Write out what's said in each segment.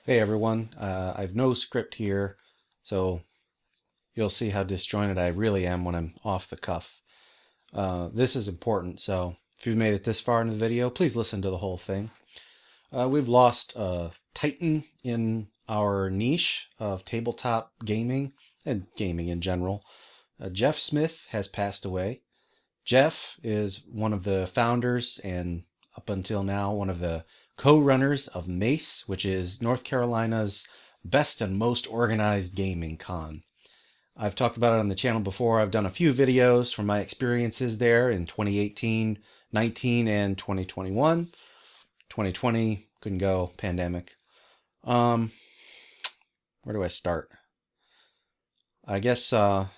Hey everyone, I have no script here, so you'll see how disjointed I really am when I'm off the cuff. This is important, so if you've made it this far in the video, please listen to the whole thing. We've lost a titan in our niche of tabletop gaming and gaming in general. Jeff Smith has passed away. Jeff is one of the founders and up until now one of the co-runners of MACE, which is North Carolina's best and most organized gaming con. I've talked about it on the channel before. I've done a few videos from my experiences there in 2018, 19, and 2021. 2020 couldn't go, pandemic. Where do I start? I guess so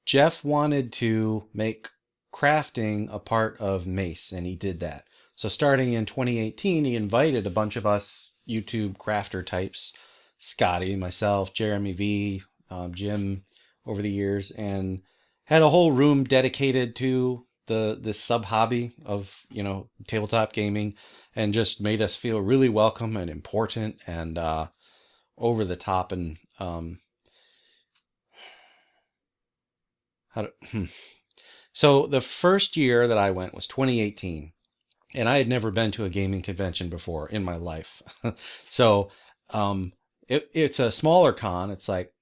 Jeff wanted to make crafting a part of Mace, and he did that. So starting in 2018, he invited a bunch of us YouTube crafter types, Scotty, myself, Jeremy V, Jim, over the years, and had a whole room dedicated to the sub hobby of tabletop gaming, and just made us feel really welcome and important and over the top and how to. So the first year that I went was 2018, and I had never been to a gaming convention before in my life. So um, it's a smaller con. It's like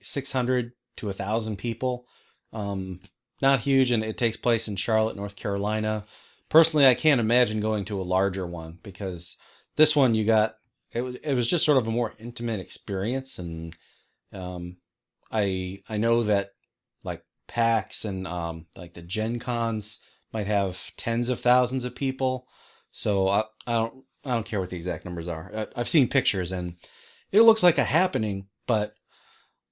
600 to 1,000 people. Um, Not huge, and it takes place in Charlotte, North Carolina. Personally, I can't imagine going to a larger one because this one it was just sort of a more intimate experience, and um, I know that like PAX and like the Gen Cons might have tens of thousands of people. So I don't care what the exact numbers are. I've seen pictures and it looks like a happening, but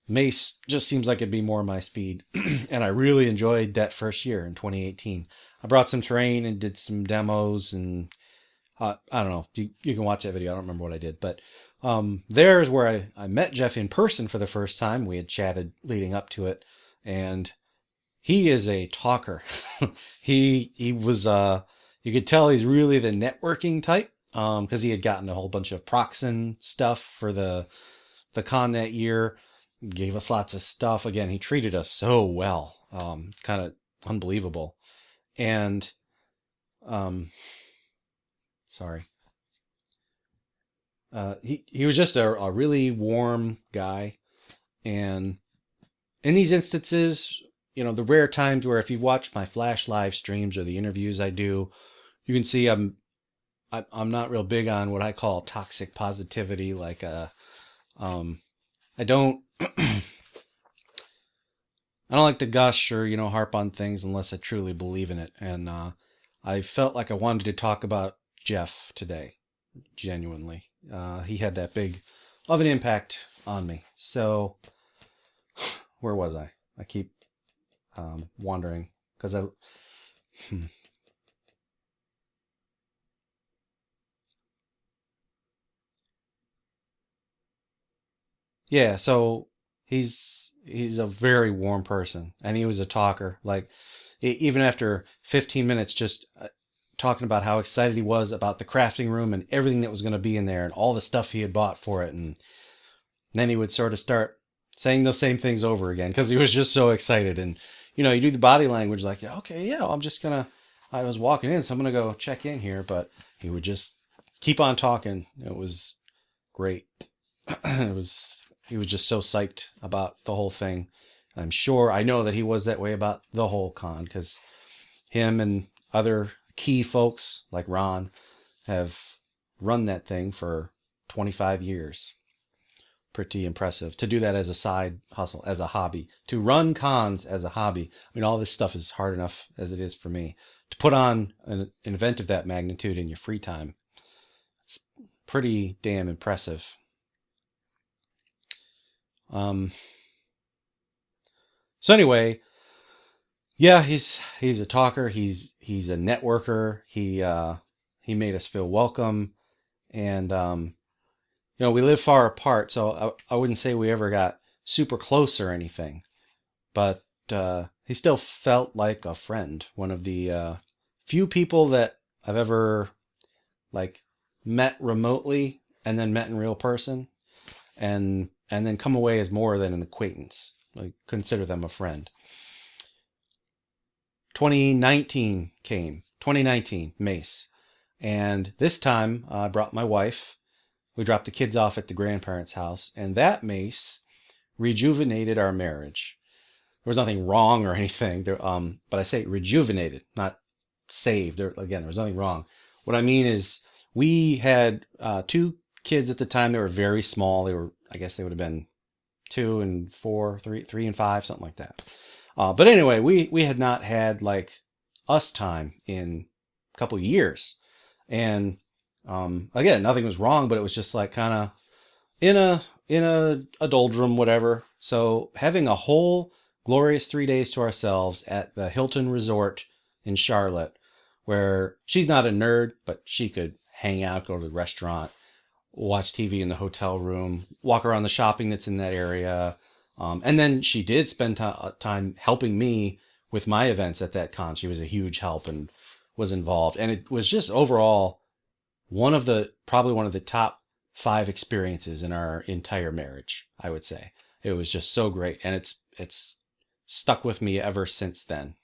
Mace just seems like it'd be more my speed. And I really enjoyed that first year in 2018. I brought some terrain and did some demos, and I don't know. You can watch that video. I don't remember what I did, but there's where I met Jeff in person for the first time. We had chatted leading up to it, and he is a talker. He was you could tell he's really the networking type because he had gotten a whole bunch of Proxen stuff for the con that year. Gave us lots of stuff. Again, he treated us so well. It's kind of unbelievable. And sorry. He was just a really warm guy. And in these instances, the rare times where if you've watched my Flash live streams or the interviews I do, you can see I'm not real big on what I call toxic positivity. Like I don't I don't like to gush or harp on things unless I truly believe in it. And I felt like I wanted to talk about Jeff today, genuinely. He had that big of an impact on me. So where was I? I keep wandering because I. Hmm. Yeah, so he's a very warm person, and he was a talker. Like even after 15 minutes, just talking about how excited he was about the crafting room and everything that was going to be in there, and all the stuff he had bought for it, and then he would sort of start saying those same things over again because he was just so excited. And you do the body language like, yeah, okay, yeah, I'm just gonna. I was walking in, so I'm gonna go check in here, but he would just keep on talking. It was great. It was He was just so psyched about the whole thing. I know that he was that way about the whole con because him and other key folks like Ron have run that thing for 25 years. Pretty impressive to do that as a side hustle, as a hobby, to run cons as a hobby. I mean, all this stuff is hard enough as it is for me to put on an event of that magnitude in your free time. It's pretty damn impressive. Um, so anyway, yeah, he's a talker. He's a networker. He made us feel welcome, and we live far apart, so I wouldn't say we ever got super close or anything, but he still felt like a friend. One of the few people that I've ever like met remotely and then met in real person, and then come away as more than an acquaintance. I consider them a friend. 2019 came. 2019, Mace. And this time I brought my wife. We dropped the kids off at the grandparents' house, and that Mace rejuvenated our marriage. There was nothing wrong or anything, but I say rejuvenated, not saved. Again, there was nothing wrong. What I mean is we had two kids at the time that were very small. I guess they would have been 2 and 4, 3 and 5, something like that. But anyway, we had not had like us time in a couple of years. And again, nothing was wrong, but it was just like kind of in a doldrum, whatever. So having a whole glorious 3 days to ourselves at the Hilton Resort in Charlotte, where she's not a nerd, but she could hang out, go to the restaurant, watch TV in the hotel room, walk around the shopping that's in that area. And then she did spend time helping me with my events at that con. She was a huge help and was involved. And it was just overall probably one of the top 5 experiences in our entire marriage, I would say. It was just so great. And it's stuck with me ever since then.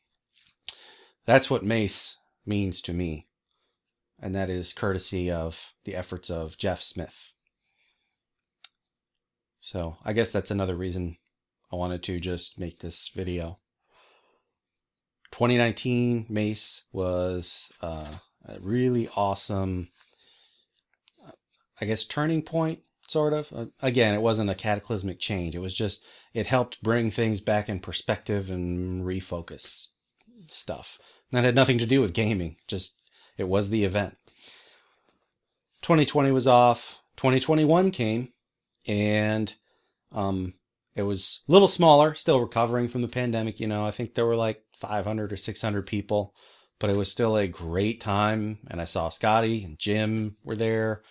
That's what Mace means to me. And that is courtesy of the efforts of Jeff Smith. So I guess that's another reason I wanted to just make this video. 2019 Mace was a really awesome, I guess, turning point, sort of. Again, it wasn't a cataclysmic change. It was just, it helped bring things back in perspective and refocus stuff. And that had nothing to do with gaming. Just, it was the event. 2020 was off. 2021 came, and it was a little smaller, still recovering from the pandemic. I think there were like 500 or 600 people, but it was still a great time. And I saw Scotty and Jim were there,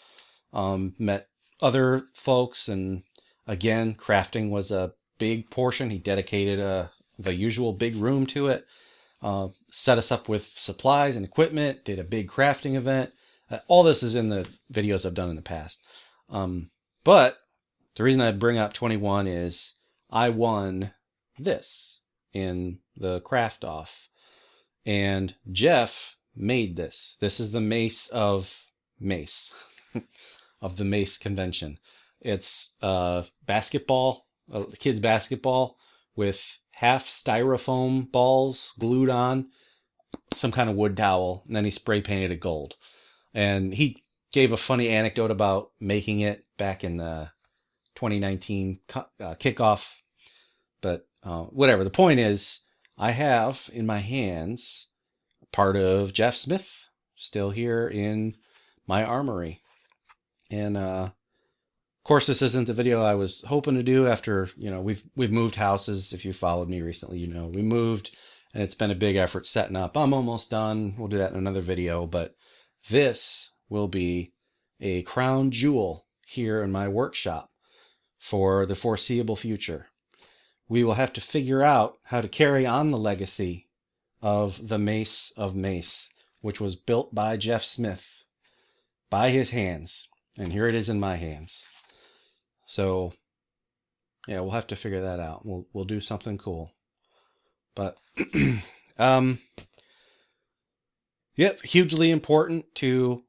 met other folks. And again, crafting was a big portion. He dedicated the usual big room to it, set us up with supplies and equipment, did a big crafting event. All this is in the videos I've done in the past. But the reason I bring up 21 is I won this in the craft off, and Jeff made this. This is the Mace of Mace, of the Mace convention. It's basketball, kids basketball with half styrofoam balls glued on some kind of wood towel, and then he spray painted it gold. And he gave a funny anecdote about making it back in the 2019 kickoff. But whatever. The point is, I have in my hands part of Jeff Smith still here in my armory. And of course, this isn't the video I was hoping to do after, we've moved houses. If you followed me recently, we moved, and it's been a big effort setting up. I'm almost done. We'll do that in another video, but this will be a crown jewel here in my workshop for the foreseeable future. We will have to figure out how to carry on the legacy of the Mace of Mace, which was built by Jeff Smith, by his hands. And here it is in my hands. So, yeah, we'll have to figure that out. We'll do something cool. But, yep, hugely important to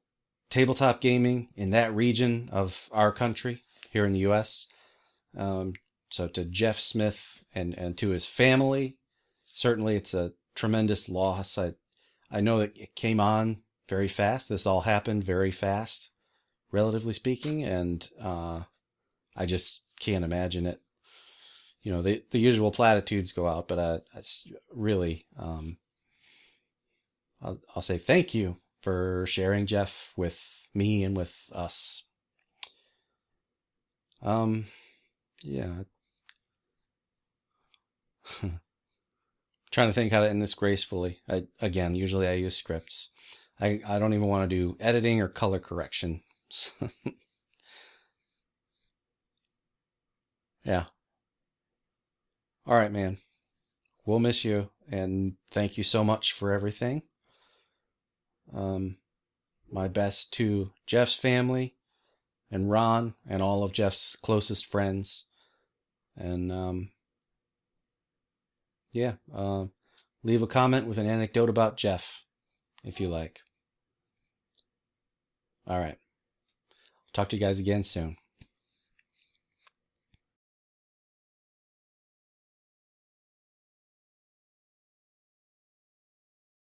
tabletop gaming in that region of our country here in the U.S. So to Jeff Smith and to his family, certainly it's a tremendous loss. I know that it came on very fast. This all happened very fast, relatively speaking, and I just can't imagine it. The usual platitudes go out, but it's really, I'll say thank you for sharing Jeff with me and with us. Yeah. Trying to think how to end this gracefully. Usually I use scripts. I don't even want to do editing or color correction. Yeah. All right, man. We'll miss you, and thank you so much for everything. My best to Jeff's family and Ron and all of Jeff's closest friends. And leave a comment with an anecdote about Jeff if you like. All right. Talk to you guys again soon.